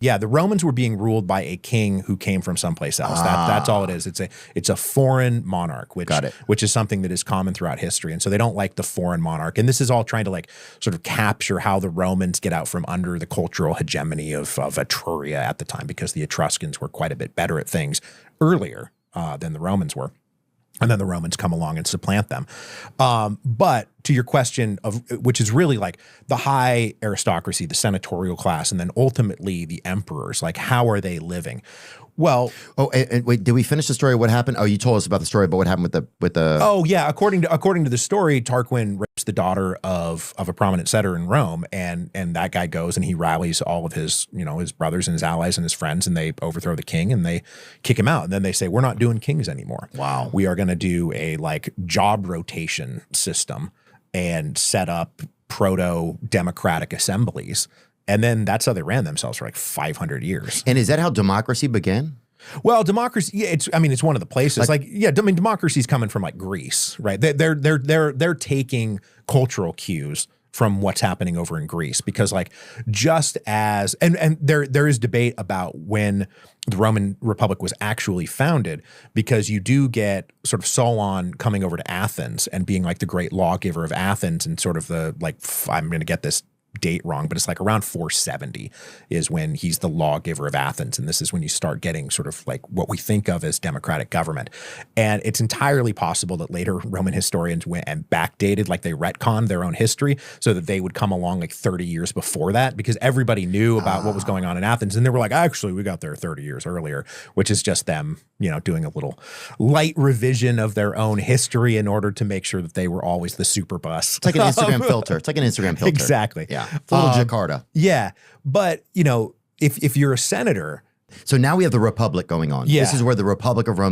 Yeah, the Romans were being ruled by a king who came from someplace else. That's all it is. It's a foreign monarch, which is something that is common throughout history. And so they don't like the foreign monarch. And this is all trying to like sort of capture how the Romans get out from under the cultural hegemony of Etruria at the time, because the Etruscans were quite a bit better at things earlier than the Romans were. And then the Romans come along and supplant them. But to your question which is really like the high aristocracy, the senatorial class, and then ultimately the emperors, like how are they living? Well, and wait, did we finish the story? What happened? Oh, you told us about the story, but what happened with the? Oh yeah, according to the story, Tarquin rapes the daughter of a prominent senator in Rome, and that guy goes and he rallies all of his his brothers and his allies and his friends, and they overthrow the king and they kick him out. And then they say, we're not doing kings anymore. Wow, we are going to do a like job rotation system and set up proto-democratic assemblies. And then that's how they ran themselves for like 500 years. And is that how democracy began? Well, democracy, yeah, it's one of the places. Democracy's coming from like Greece, right? They're taking cultural cues from what's happening over in Greece, because like just as and there is debate about when the Roman Republic was actually founded, because you do get sort of Solon coming over to Athens and being like the great lawgiver of Athens, and sort of the like, I'm going to get this date wrong, but it's like around 470 is when he's the lawgiver of Athens. And this is when you start getting sort of like what we think of as democratic government. And it's entirely possible that later Roman historians went and backdated, like they retconned their own history so that they would come along like 30 years before that, because everybody knew about what was going on in Athens. And they were like, actually, we got there 30 years earlier, which is just them, doing a little light revision of their own history in order to make sure that they were always the super bus. It's like an Instagram filter. It's like an Instagram filter. Exactly. Yeah. It's a little Jakarta. Yeah. But, if you're a senator. So now we have the Republic going on. Yeah. This is where the Republic of Rome,